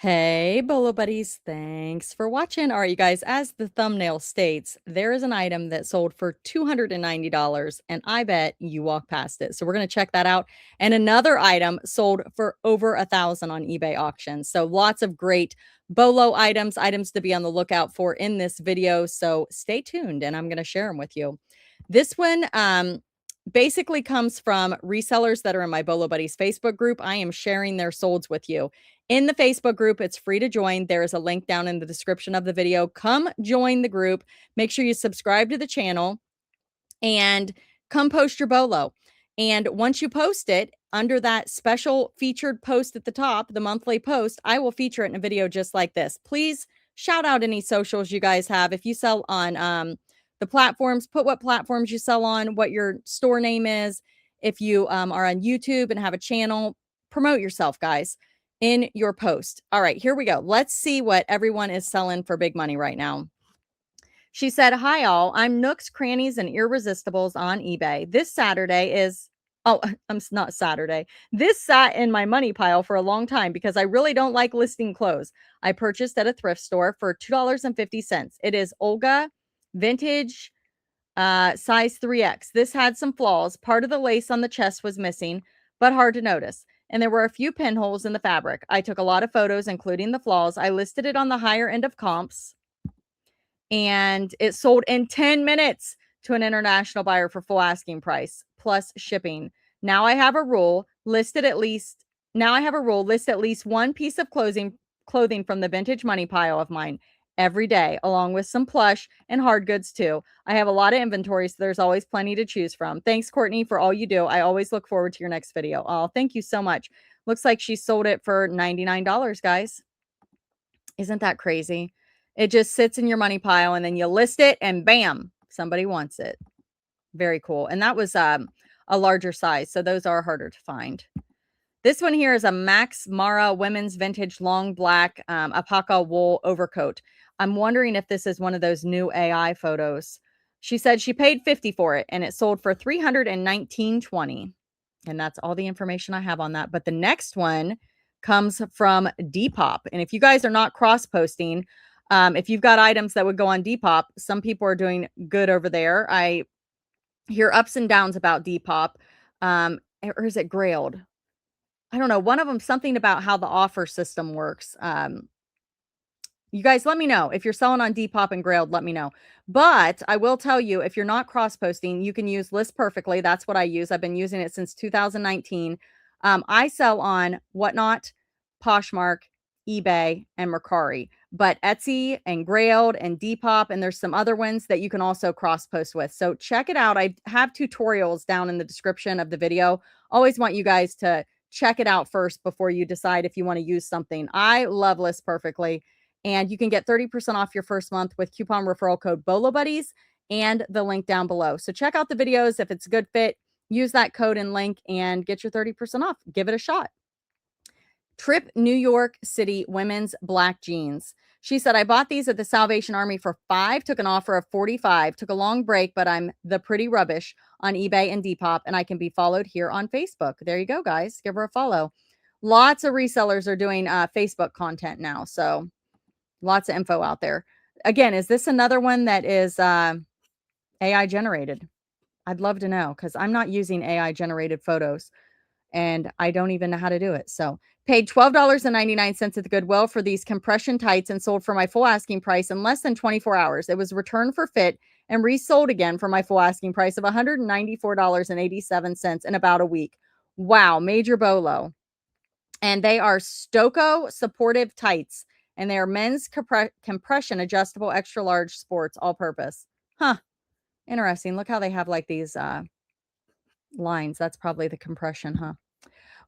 Hey, Bolo buddies. Thanks for watching. All right, you guys, as the thumbnail states, there is an item that sold for $290, and I bet you walk past it. So we're going to check that out. And another item sold for over 1,000 on eBay auctions. So lots of great Bolo items to be on the lookout for in this video. So stay tuned, and I'm going to share them with you. This one, basically comes from resellers that are in my Bolo Buddies Facebook group. I am sharing their solds with you. In the Facebook group, it's free to join. There is a link down in the description of the video. Come join the group. Make sure you subscribe to the channel and come post your Bolo. And once you post it, under that special featured post at the top, the monthly post, I will feature it in a video just like this. Please shout out any socials you guys have. If you sell on the platforms, put what platforms you sell on, what your store name is. If you are on YouTube and have a channel, promote yourself, guys, in your post. All right, here we go. Let's see what everyone is selling for big money right now. She said, "Hi, all. I'm Nooks, Crannies, and Irresistibles on eBay. This Saturday is, oh, I'm not Saturday. This sat in my money pile for a long time because I really don't like listing clothes. I purchased at a thrift store for $2.50. It is Olga vintage size 3X. This had some flaws. Part of the lace on the chest was missing, but hard to notice. And there were a few pinholes in the fabric. I took a lot of photos, including the flaws. I listed it on the higher end of comps, and it sold in 10 minutes to an international buyer for full asking price plus shipping. Now I have a rule, list at least one piece of clothing from the vintage money pile of mine every day, along with some plush and hard goods too. I have a lot of inventory, so there's always plenty to choose from. Thanks, Courtney, for all you do. I always look forward to your next video." Oh, thank you so much. Looks like she sold it for $99, guys. Isn't that crazy? It just sits in your money pile, and then you list it, and bam, somebody wants it. Very cool. And that was a larger size, so those are harder to find. This one here is a Max Mara women's vintage long black alpaca wool overcoat. I'm wondering if this is one of those new AI photos. She said she paid $50 for it, and it sold for $319.20. And that's all the information I have on that. But the next one comes from Depop. And if you guys are not cross-posting, if you've got items that would go on Depop, some people are doing good over there. I hear ups and downs about Depop. Or is it Grailed? I don't know. One of them, something about how the offer system works. You guys let me know. If you're selling on Depop and Grailed, let me know. But I will tell you, if you're not cross-posting, you can use List Perfectly. That's what I use. I've been using it since 2019. I sell on Whatnot, Poshmark, eBay, and Mercari. But Etsy and Grailed and Depop, and there's some other ones that you can also cross-post with. So check it out. I have tutorials down in the description of the video. Always want you guys to check it out first before you decide if you want to use something. I love List Perfectly. And you can get 30% off your first month with coupon referral code bolobuddies and the link down below. So check out the videos. If it's a good fit, use that code and link and get your 30% off. Give it a shot. Trip New York City women's black jeans. She said, "I bought these at the Salvation Army for $5, took an offer of $45, took a long break, but I'm the pretty rubbish on eBay and Depop, and I can be followed here on Facebook." There you go, guys. Give her a follow. Lots of resellers are doing Facebook content now. So lots of info out there. Again, is this another one that is AI generated? I'd love to know, because I'm not using AI generated photos and I don't even know how to do it. So paid $12.99 at the Goodwill for these compression tights and sold for my full asking price in less than 24 hours. It was returned for fit and resold again for my full asking price of $194.87 in about a week. Wow, major Bolo. And they are Stoko supportive tights, and they are men's compression adjustable extra large sports all purpose. Huh. Interesting. Look how they have like these lines. That's probably the compression, huh?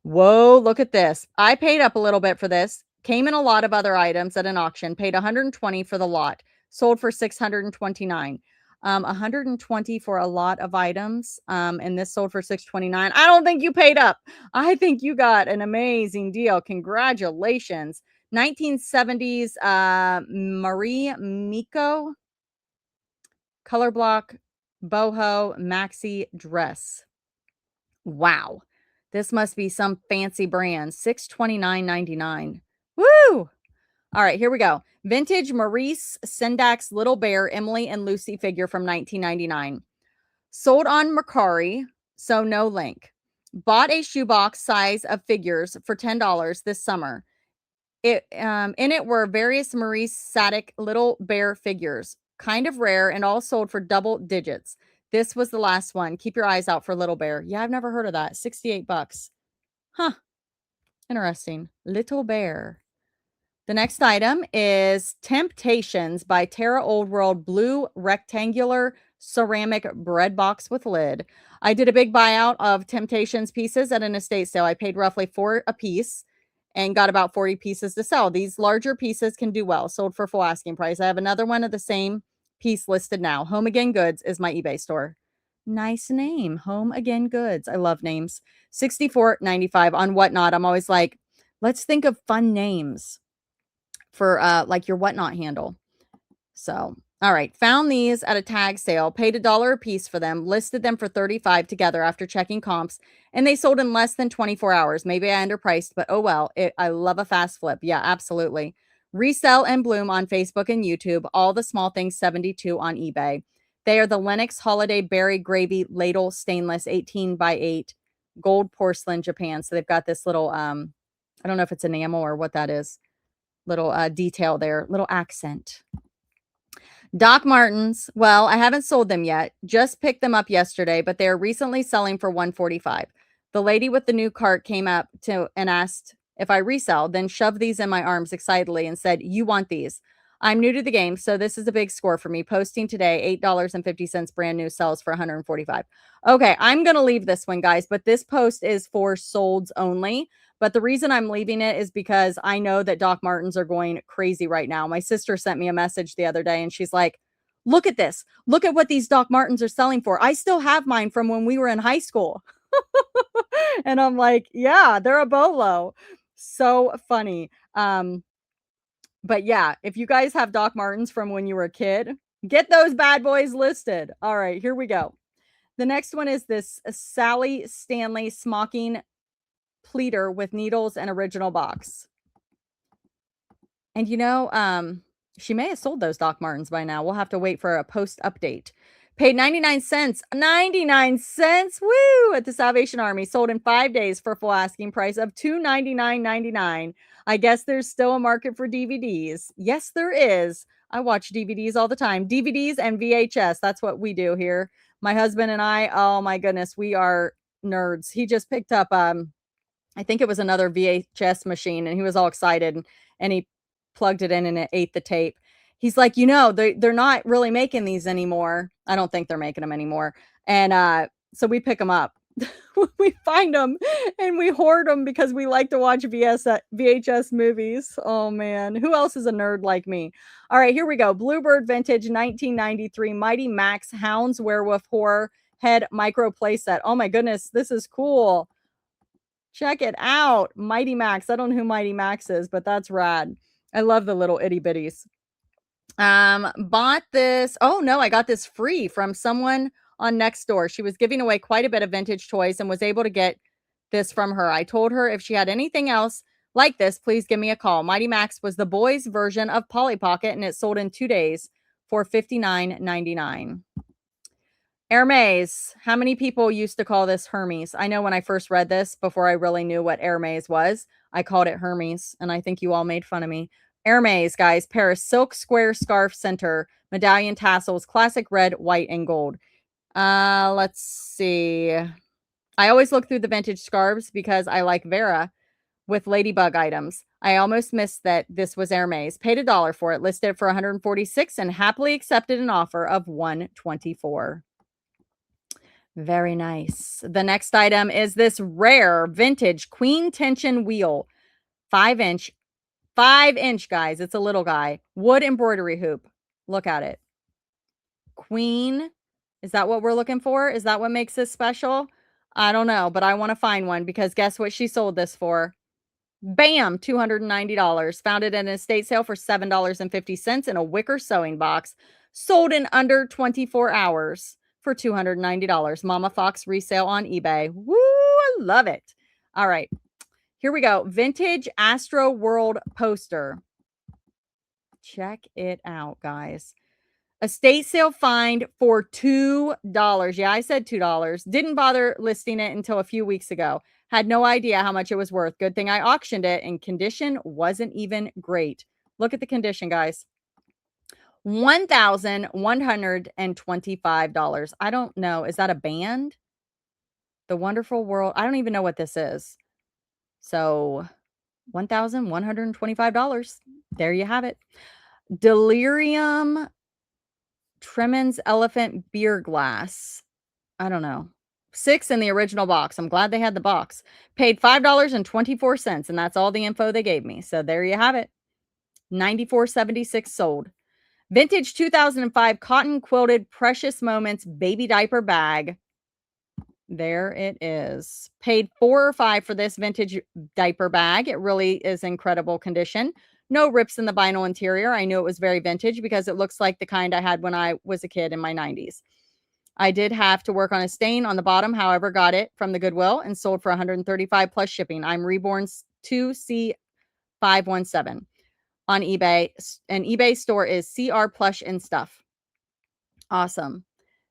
Whoa, look at this. I paid up a little bit for this. Came in a lot of other items at an auction. Paid $120 for the lot. Sold for $629. 120 for a lot of items. And this sold for $629. I don't think you paid up. I think you got an amazing deal. Congratulations. 1970s Marie Miko color block boho maxi dress. Wow. This must be some fancy brand. $629.99. Woo! All right, here we go. Vintage Maurice Sendak's Little Bear, Emily and Lucy figure from 1999. Sold on Mercari, so no link. Bought a shoebox size of figures for $10 this summer. In it were various Maurice Sadek little bear figures, kind of rare and all sold for double digits. This was the last one. Keep your eyes out for Little Bear. Yeah, I've never heard of that. 68 bucks. Huh. Interesting. Little Bear. The next item is Temptations by Terra Old World blue rectangular ceramic bread box with lid. I did a big buyout of Temptations pieces at an estate sale. I paid roughly $4 a piece and got about 40 pieces to sell. These larger pieces can do well, sold for full asking price. I have another one of the same piece listed now. Home Again Goods is my eBay store. Nice name, Home Again Goods. I love names. $64.95 on Whatnot. I'm always like, let's think of fun names for like your Whatnot handle. So, all right, found these at a tag sale, paid $1 a piece for them, listed them for 35 together after checking comps, and they sold in less than 24 hours. Maybe I underpriced, but oh well. I love a fast flip. Yeah, absolutely. Resell and Bloom on Facebook and YouTube. All the Small Things 72 on eBay. They are the Lennox Holiday Berry Gravy Ladle Stainless 18 by 8 gold porcelain Japan. So they've got this little I don't know if it's enamel or what that is. Little detail there, little accent. Doc Martens. Well, I haven't sold them yet. Just picked them up yesterday, but they are recently selling for $145. The lady with the new cart came up to and asked if I resell, then shoved these in my arms excitedly and said, "You want these?" I'm new to the game, so this is a big score for me. Posting today, $8.50 brand new sells for $145. Okay, I'm going to leave this one, guys, but this post is for solds only. But the reason I'm leaving it is because I know that Doc Martens are going crazy right now. My sister sent me a message the other day and she's like, look at this. Look at what these Doc Martens are selling for. I still have mine from when we were in high school. And I'm like, yeah, they're a bolo. So funny. But yeah, if you guys have Doc Martens from when you were a kid, get those bad boys listed. All right, here we go. The next one is this Sally Stanley smocking pleater with needles and original box. And she may have sold those Doc Martens by now. We'll have to wait for a post update. Paid 99 cents. 99 cents. Woo! At the Salvation Army. Sold in 5 days for full asking price of $299.99. I guess there's still a market for DVDs. Yes, there is. I watch DVDs all the time. DVDs and VHS. That's what we do here. My husband and I, oh my goodness, we are nerds. He just picked up I think it was another VHS machine, and he was all excited, and he plugged it in and it ate the tape. He's like, they're not really making these anymore. I don't think they're making them anymore. And so we pick them up. We find them and we hoard them because we like to watch VHS movies. Oh man, who else is a nerd like me? All right, here we go. Bluebird Vintage 1993 Mighty Max Hounds Werewolf Horror Head Micro Playset. Oh my goodness, this is cool. Check it out. Mighty Max. I don't know who Mighty Max is, but that's rad. I love the little itty bitties. Bought this. Oh no, I got this free from someone on Nextdoor. She was giving away quite a bit of vintage toys and was able to get this from her. I told her if she had anything else like this, please give me a call. Mighty Max was the boys' version of Polly Pocket, and it sold in 2 days for $59.99. Hermes. How many people used to call this Hermes? I know when I first read this, before I really knew what Hermes was, I called it Hermes, and I think you all made fun of me. Hermes, guys, Paris silk square scarf center, medallion tassels, classic red, white, and gold. Let's see. I always look through the vintage scarves because I like Vera with ladybug items. I almost missed that this was Hermes. Paid $1 for it, listed for $146, and happily accepted an offer of $124. Very nice. The next item is this rare vintage queen tension wheel. 5-inch. 5-inch, guys. It's a little guy. Wood embroidery hoop. Look at it. Queen. Is that what we're looking for? Is that what makes this special? I don't know, but I want to find one because guess what she sold this for? Bam, $290. Found it at an estate sale for $7.50 in a wicker sewing box. Sold in under 24 hours for $290. Mama Fox resale on eBay. Woo, I love it. All right, here we go. Vintage Astro World poster. Check it out, guys. Estate sale find for $2. Yeah, I said $2. Didn't bother listing it until a few weeks ago. Had no idea how much it was worth. Good thing I auctioned it, and condition wasn't even great. Look at the condition, guys. $1,125. I don't know. Is that a band? The Wonderful World. I don't even know what this is. So $1,125. There you have it. Delirium Tremens Elephant Beer Glass. I don't know. 6 in the original box. I'm glad they had the box. Paid $5.24, and that's all the info they gave me. So there you have it. $94.76 sold. Vintage 2005 cotton quilted Precious Moments baby diaper bag. There it is. Paid $4 or $5 for this vintage diaper bag. It really is incredible condition. No rips in the vinyl interior. I knew it was very vintage because it looks like the kind I had when I was a kid in my 90s. I did have to work on a stain on the bottom, however, got it from the Goodwill and sold for $135 plus shipping. I'm Reborn 2C517 on eBay. And eBay store is CR Plush and Stuff. Awesome.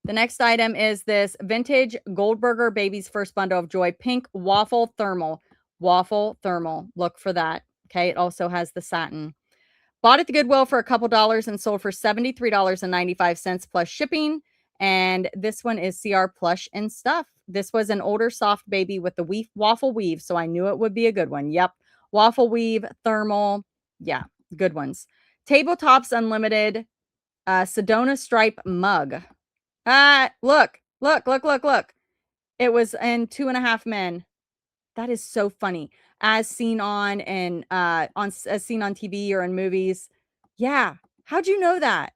The next item is this vintage Goldberger Baby's First Bundle of Joy pink waffle thermal. Waffle thermal. Look for that. Okay. It also has the satin. Bought at the Goodwill for a couple dollars and sold for $73.95 plus shipping. And this one is CR Plush and Stuff. This was an older soft baby with the waffle weave, so I knew it would be a good one. Yep. Waffle weave, thermal. Yeah, good ones. Tabletops Unlimited Sedona stripe mug. Look. It was in 2.5 Men. That is so funny. As seen on and as seen on TV or in movies. Yeah. How'd you know that?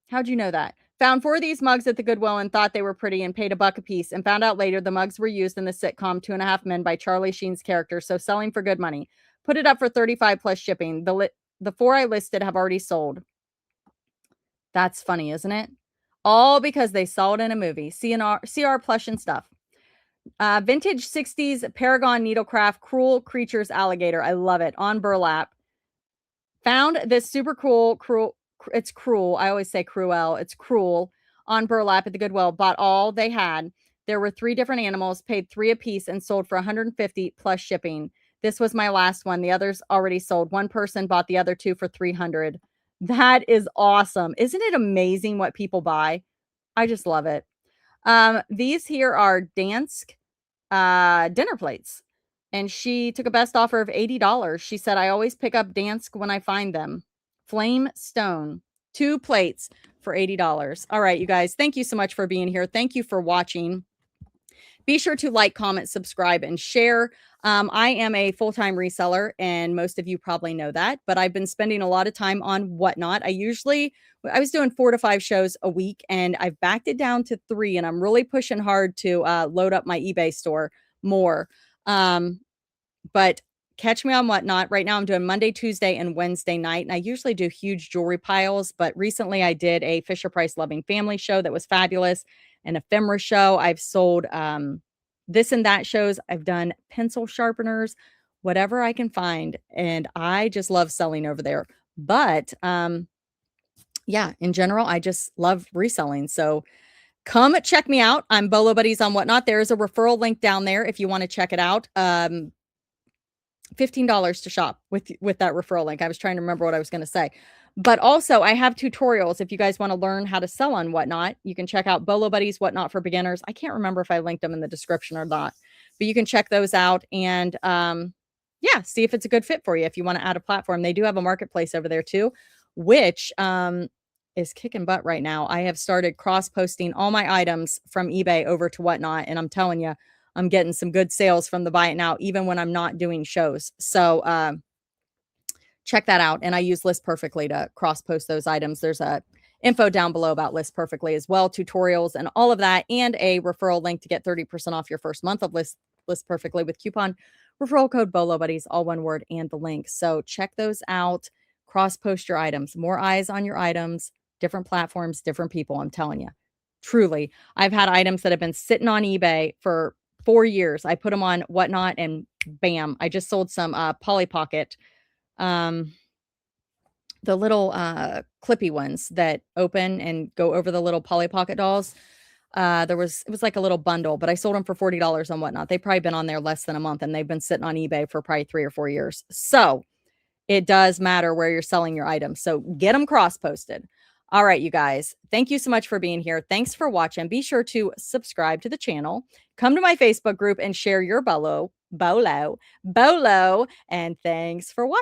How'd you know that? Found 4 of these mugs at the Goodwill and thought they were pretty and paid $1 a piece, and found out later the mugs were used in the sitcom 2.5 Men by Charlie Sheen's character, so selling for good money. Put it up for $35 plus shipping. The 4 I listed have already sold. That's funny, isn't it? All because they saw it in a movie. CR Plush and Stuff. Vintage 60s Paragon Needlecraft Cruel Creatures Alligator. I love it. On burlap. Found this super cool, it's cruel. I always say cruel. It's cruel on burlap at the Goodwill. Bought all they had. There were 3 different animals, paid 3 a piece, and sold for $150 plus shipping. This was my last one. The others already sold. One person bought the other 2 for $300. That is awesome. Isn't it amazing what people buy? I just love it. These here are Dansk dinner plates. And she took a best offer of $80. She said, I always pick up Dansk when I find them. Flame Stone, 2 plates for $80. All right, you guys, thank you so much for being here. Thank you for watching. Be sure to like, comment, subscribe, and share. I am a full-time reseller, and most of you probably know that, but I've been spending a lot of time on Whatnot. I was doing 4 to 5 shows a week, and I've backed it down to 3, and I'm really pushing hard to load up my eBay store more. But catch me on Whatnot. Right now I'm doing Monday, Tuesday, and Wednesday night. And I usually do huge jewelry piles, but recently I did a Fisher Price Loving Family show that was fabulous, an ephemera show. I've sold this and that shows. I've done pencil sharpeners, whatever I can find. And I just love selling over there. But yeah, in general, I just love reselling. So come check me out. I'm Bolo Buddies on Whatnot. There's a referral link down there if you want to check it out. $15 to shop with that referral link. I was trying to remember what I was going to say. But also, I have tutorials. If you guys want to learn how to sell on Whatnot, you can check out Bolo Buddies Whatnot for Beginners. I can't remember if I linked them in the description or not, but you can check those out and yeah, see if it's a good fit for you. If you want to add a platform, they do have a marketplace over there too, which is kicking butt right now. I have started cross-posting all my items from eBay over to Whatnot, and I'm telling you, I'm getting some good sales from the buy it now, even when I'm not doing shows. So check that out. And I use List Perfectly to cross post those items. There's a info down below about List Perfectly as well, tutorials and all of that, and a referral link to get 30% off your first month of List Perfectly with coupon referral code Bolo Buddies, all one word, and the link. So check those out. Cross post your items. More eyes on your items, different platforms, different people. I'm telling you, truly, I've had items that have been sitting on eBay for 4 years. I put them on Whatnot and bam, I just sold some Polly Pocket the little, clippy ones that open and go over the little Polly Pocket dolls. It was like a little bundle, but I sold them for $40 on Whatnot. They've probably been on there less than a month, and they've been sitting on eBay for probably 3 or 4 years. So, it does matter where you're selling your items. So, get them cross-posted. All right, you guys. Thank you so much for being here. Thanks for watching. Be sure to subscribe to the channel. Come to my Facebook group and share your bolo, and thanks for watching.